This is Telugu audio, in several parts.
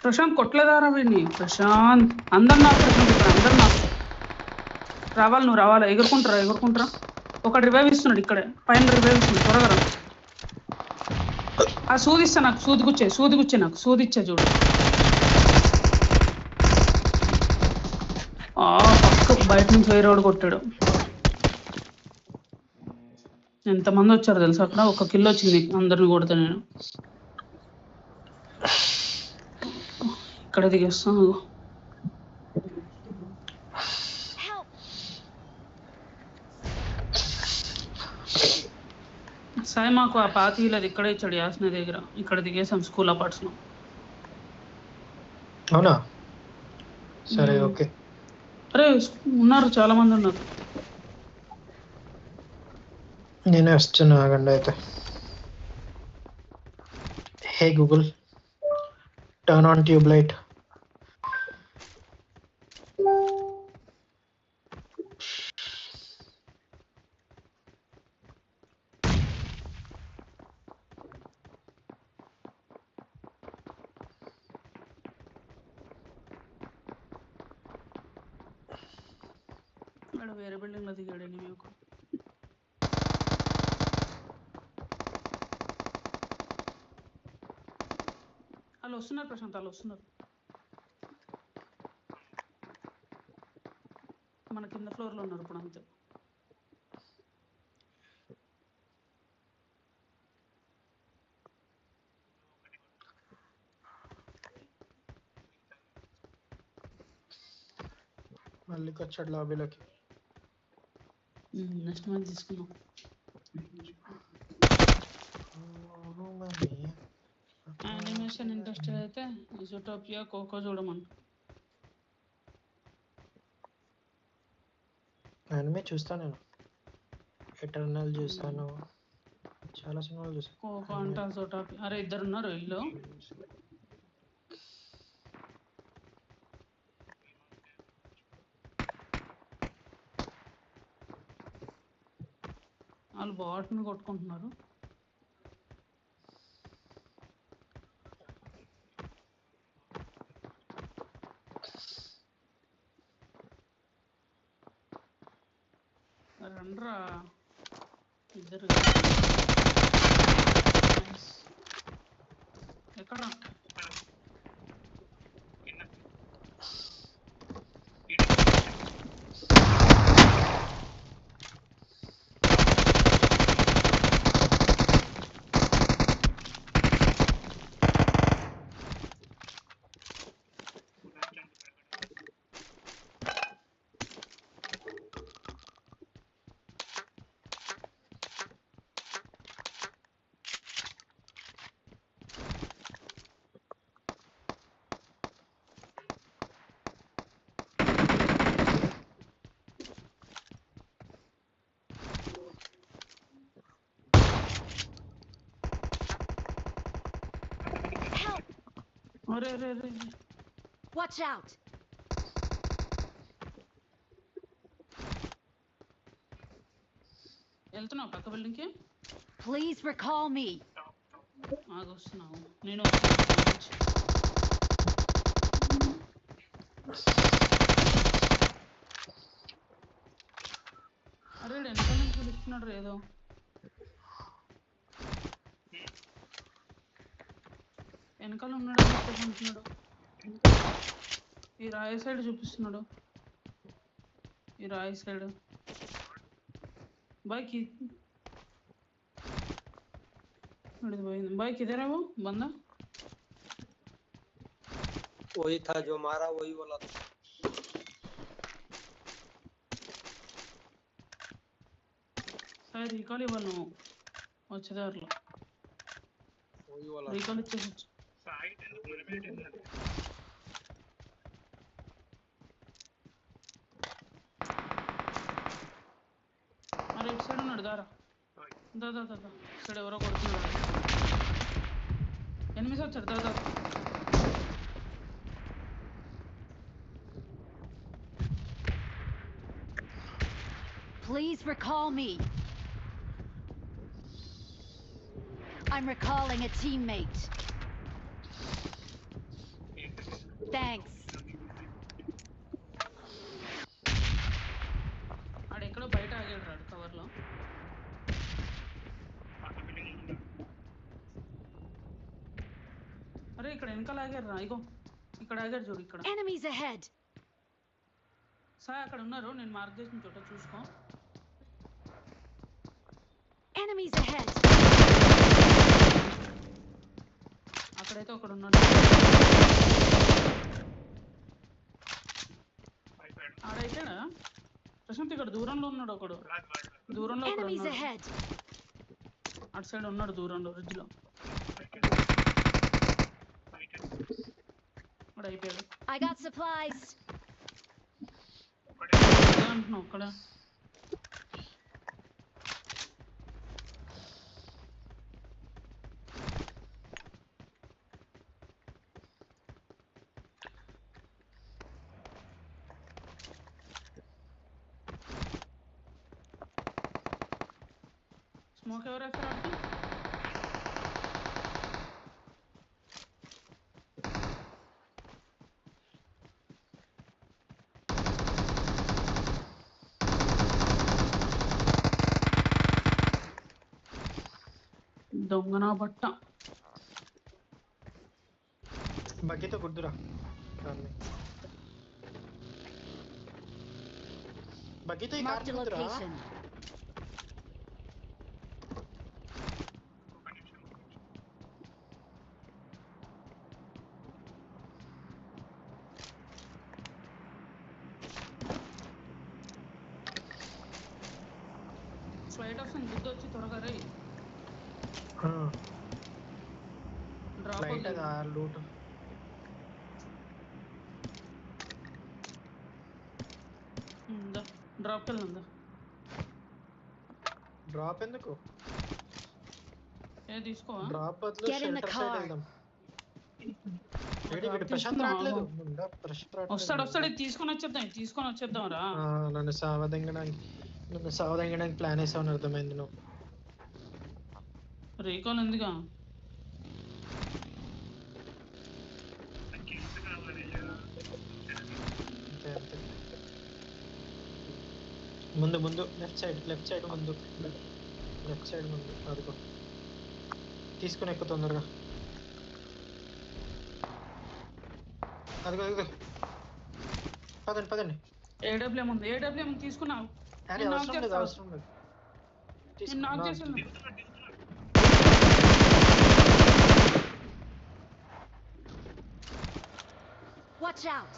ప్రశాంత్ కొట్లేదారా వీడిని? ప్రశాంత్ అందరు నాకు ప్రశాంత్ ఇక్కడ అందరు నాకు రావాలి. నువ్వు రావాలి. ఎగురుకుంటారా. ఒక రివైవ్ ఇస్తున్నాడు ఇక్కడే పైన రివైవ్ ఇస్తున్నాడు. త్వరగా రా. ఆ సూదిస్తా నాకు సూది గుచ్చే నాకు సూది ఇచ్చా చూడు. పక్క బయట నుంచి వేరే వాడు కొట్టాడు. ఎంతమంది వచ్చారు తెలుసా అక్కడ? ఒక కిల్ వచ్చింది అందరిని కొడితే. నేను ఇక్కడ దిగేస్తాను. సాయి మాకు ఆ పాతీలది ఇక్కడే ఇచ్చాడు యాస్న దగ్గర. ఇక్కడ దిగేసాం స్కూల్ అపార్ట్స్ లో. అవునా? సరే ఓకే. అరే ఉన్నారు, చాలా మంది ఉన్నారు. నేనే వస్తున్నా ఆగండి అయితే. హే Google, turn on tube light. వేరే బిల్డింగ్ లో దిగాడు. మీకు వాళ్ళు వస్తున్నారు ప్రశాంత్, వాళ్ళు వస్తున్నారు. మన కింద ఫ్లోర్ లో ఉన్నారు ఇప్పుడు అంతే. మళ్ళీ వచ్చాడు లాబీలోకి. నెక్స్ట్ మ్యాచ్ తీసుకున్నాం. యానిమేషన్ ఇంట్రెస్ట్ అయితే జూటోపియా కోకో చూడమను. యానిమే చూస్తా నేను. ఎటర్నల్ చూస్తాను, చాలా సినిమాలు చూసాను. కోకో అంట జూటోపియా. అరే ఇద్దరు ఉన్నారు ఇల్లు. వాళ్ళు బాట్ని కొట్టుకుంటున్నారు. రండ్రా ఇద్దరు. ఎక్కడ అరే అరే అరే Watch out! వెళ్తున్నావు పక్క బిల్డింగ్ కి? Please recall me. వస్తున్నావు. నేను అరే వెనకాల నుంచి పిలుస్తున్నాడు ఏదో. వెనకాల ఉన్నాడు అంటున్నాడు. ఈ రాయి సైడ్ చూపిస్తున్నాడు. ఈ రాయి సైడ్ बाइक बाइक किधर है? वो बंदा वही था जो मारा, वही वाला था। సార్ రీకాల్ ఇవ్వాలి నువ్వు వచ్చేదారిలో. वही वाला రీకాల్ ఇచ్చేసి అరే ఇటు సైడ్ ఉన్నాడు. దారా దాదా దాదా ఇక్కడ ఎవరో కొడుతున్నాడు. ఎనిమిది వచ్చాడు. దాదా Please recall me. I'm recalling a teammate. Thanks. ఆడెక్కడో బయట ఆగాడు రాడు కవర్లో. అరే ఇక్కడ వెనకాల ఆగారు రా, ఇగో ఇక్కడ ఆగారు చూడు ఇక్కడ. Enemies ahead. సార్ అక్కడ ఉన్నారు, నేను మార్క్ చేసిన చోట చూసుకో. Enemies ahead. అక్కడైతే ఒకడు ఉన్నాడు. ఆడైతేనా ప్రశాంత్ ఇక్కడ దూరంలో ఉన్నాడు ఒకడు, దూరంలో ఒకడు Enemies ఉన్నాడు. ahead. అటు సైడ్ ఉన్నాడు దూరంలో రిడ్జ్ లో. అక్కడ అయిపోయాడు. I got supplies. అంటున్నావు అక్కడ. స్మోక్ ఎవరు వేస్తారు అడిగి? దొంగనా బట్ట. బగ్గీతో గుర్తురా బగ్గీతో ఈ Marked car a గుర్తురా. location. Flight వస్తుంది, బుద్ధి వచ్చి త్వరగా రే. డ్రాప్ ఫ్లైట్ అది లూట్. డ్రాప్కి వెళ్ళిందా? డ్రాప్ ఎందుకు? ఏ తీసుకోవా? డ్రాప్ బదులు Get in the shelter car. Side వెళ్దాం. డ్రాప్ ప్రశాంత్ తీసుకున్నావా? రావట్లేదు. ప్రశాంత్ వస్తాడు రావట్లేదు. ఇది తీసుకొని వచ్చేద్దాం రా. నన్ను సావదెంగడానికి ప్లాన్ వేసావని అర్థమైంది నువ్వు. రీకాల్ ఎందుగా? అంతే అంతే. ముందు ముందు లెఫ్ట్ సైడ్ ముందు అదిగో తీసుకుని ఎక్కువ తొందరగా. అదిగో పదండి. ఏడబ్ల్యూఎం ఉంది తీసుకున్నావు. అరే నేను అవసరం knock లేదు చేస్తా. నేను నాక్ knock చేసాను. Watch out.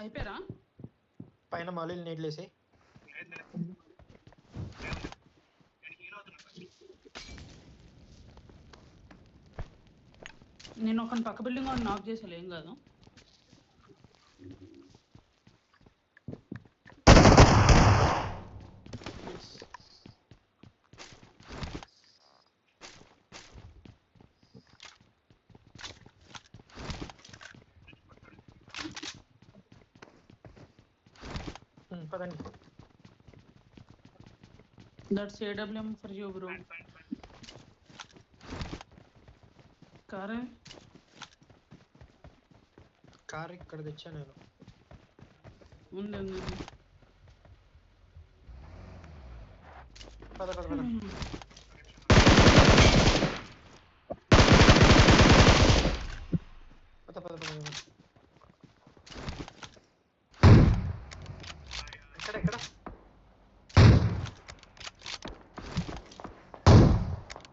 అయిపోయారా? పైన మాలీలు నీట్లేసి. నేను ఒక పక్క బిల్డింగ్ వాడిని నాక్ చేసాను, ఏం కాదు. పదండి. That's AWM for you bro. Car ఇక్కడ తెచ్చా నేను. ఉంది. పద ఎక్కడ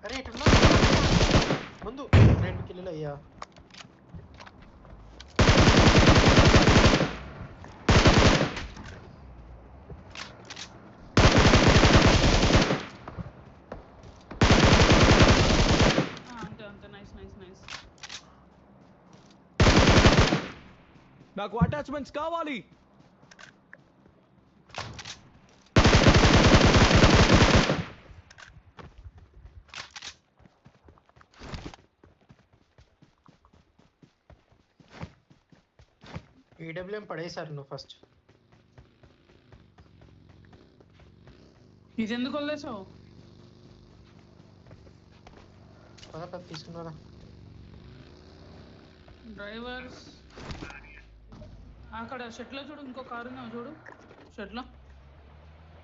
అరే ఇటున్నా ముందు 2 కిలోలు అయ్యా. అంతే నైస్. నాకు అటాచ్మెంట్స్ కావాలి. ఈడబ్ల్యూఎం పడేసారు నువ్వు ఫస్ట్. ఇది ఎందుకు వదిలేసావు? పద తీసుకున్నారా డ్రైవర్స్ అక్కడ షెట్లో చూడు, ఇంకో కారు ఉందేమో చూడు షెట్లో.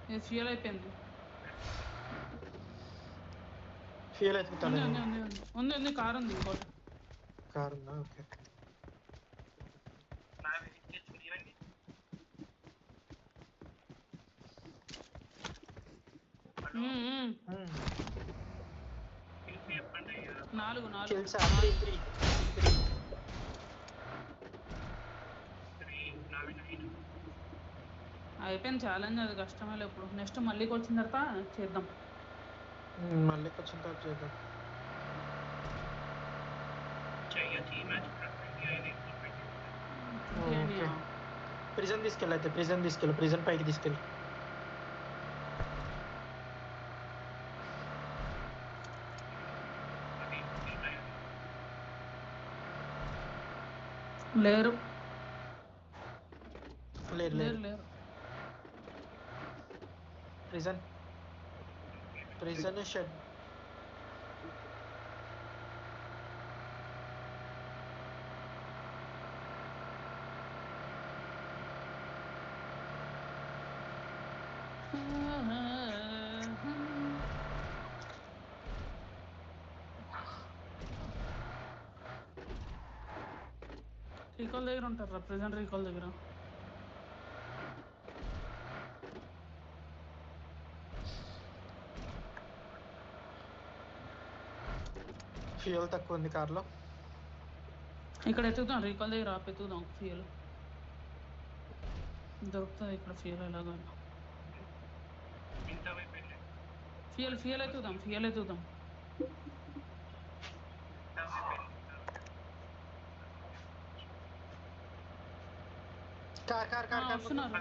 ఇది ఫ్యూయల్ అయిపోయింది. ఫ్యూయల్ ఉంది ఎత్తుకుతాను. ఉంది ఉంది ఉంది ఉంది ఉంది కారు ఉంది ఇంకోటి. కారు ఉందా? ఓకే. నాలుగు కిల్స్ అయిపోయింది ఛాలెంజ్. అది కష్టమే ఇప్పుడు. నెక్స్ట్ మళ్ళీకి వచ్చిన తర్వాత చేద్దాం. మళ్ళీ వచ్చిన తర్వాత చేద్దాం. ప్రిజన్ తీసుకెళ్ళి అయితే ప్రిజన్ పైకి తీసుకెళ్ళి. లేరు లేరు లేరు లేరు లేరు. Prison shed. రీకాల్ దగ్గర ఉంటారు. ప్రెజెంట్ రీకాల్ దగ్గర. ఫ్యూయల్ తక్కువ ఉంది కార్లో. ఇక్కడ ఎత్తుకుదాం, రీకాల్ దగ్గర ఆపి ఎత్తుకుదాం. ఫ్యూయల్ దొరుకుతుంది ఇక్కడ. ఫ్యూయల్ ఎలాగో ఫ్యూయల్ ఎత్తుకుదాం. కార్ వస్తున్నారు.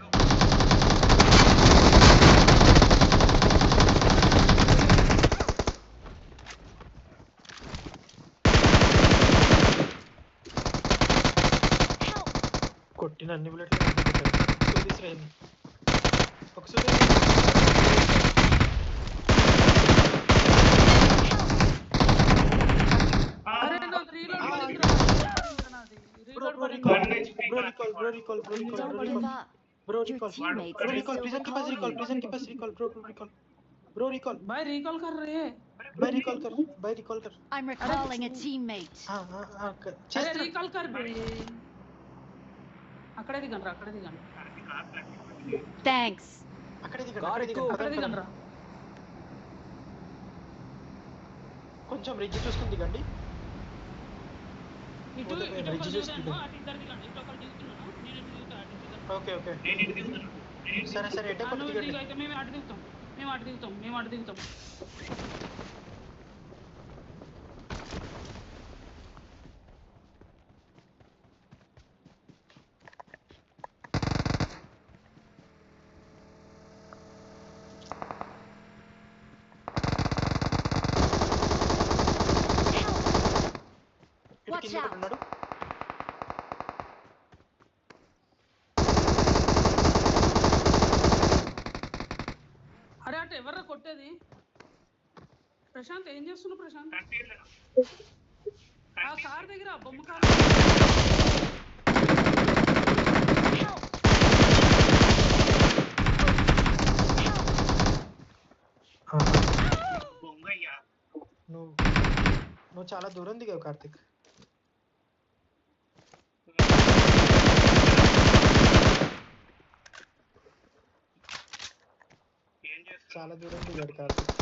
కొట్టిన అన్ని బుల్లెట్లు I'm recalling a teammate. Recall కర్ బే. అక్కడే దిగండి. Thanks. అక్కడే దిగండి. కొంచెం రిడ్జ్ చూసుకుని దిగండి. ఓకే సరే ఎటే కొట్టి దిగండి. మేము అటు దిగుతాం. Watch out. ఉన్నాడు. అరే అటు ఎవర్రా కొట్టేది? ప్రశాంత్ ఏం చేస్తున్నావు? ప్రశాంత్ ఆ కార్ దగ్గర బొమ్మ కార్. నువ్వు చాలా దూరం దిగావు కార్తిక్. చాలా దూరం దిగాడు కార్తిక్.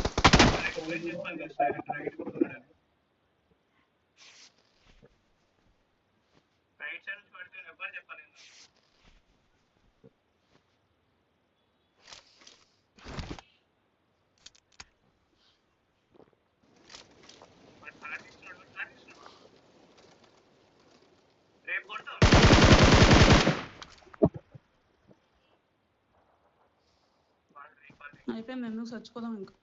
అయిపోయింది. ఎందుకు చచ్చిపోదాం ఇంకా.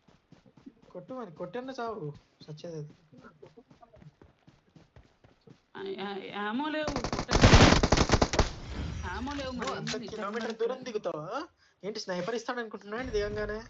కొట్టన్న చావు సచ్చేది. ఏమో లేవు. ఆమో లేవు మరి అంత ఏంది కిలోమీటర్ దూరం దిగుతావా ఏంటి స్నైపర్ ఇస్తాడు అనుకుంటున్నా దిగంగానే